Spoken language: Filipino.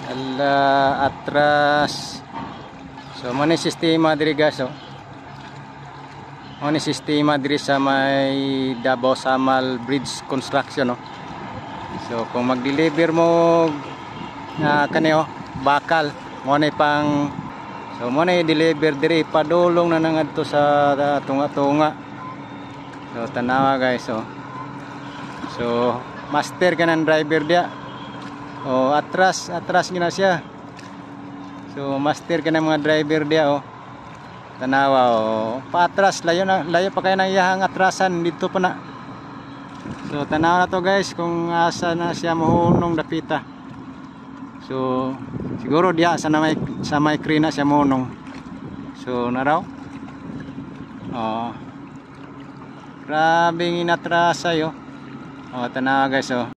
Ala atras. So mo ni sistema diri guys oh. Mo ni sistema diri sa may Davao Samal Bridge Construction oh. So kung mag-deliver mo kani oh, bakal mo ni pang so mo ni deliver diri padulong na nangadto sa tunga-tunga. So tanawa guys oh. So master ka ng driver dia. Oh, atras gina siya. So master ka ng mga driver dia oh. Tanawa oh. Paatras layo pa kayo nang iyahang atrasan dito pa na. So tanawa na to guys kung asa na siya mohunong dapita. So siguro dia sa may krina siya mohunong. So naraw. Oh. Grabe inatrasa yo. Oh, tanawa guys oh.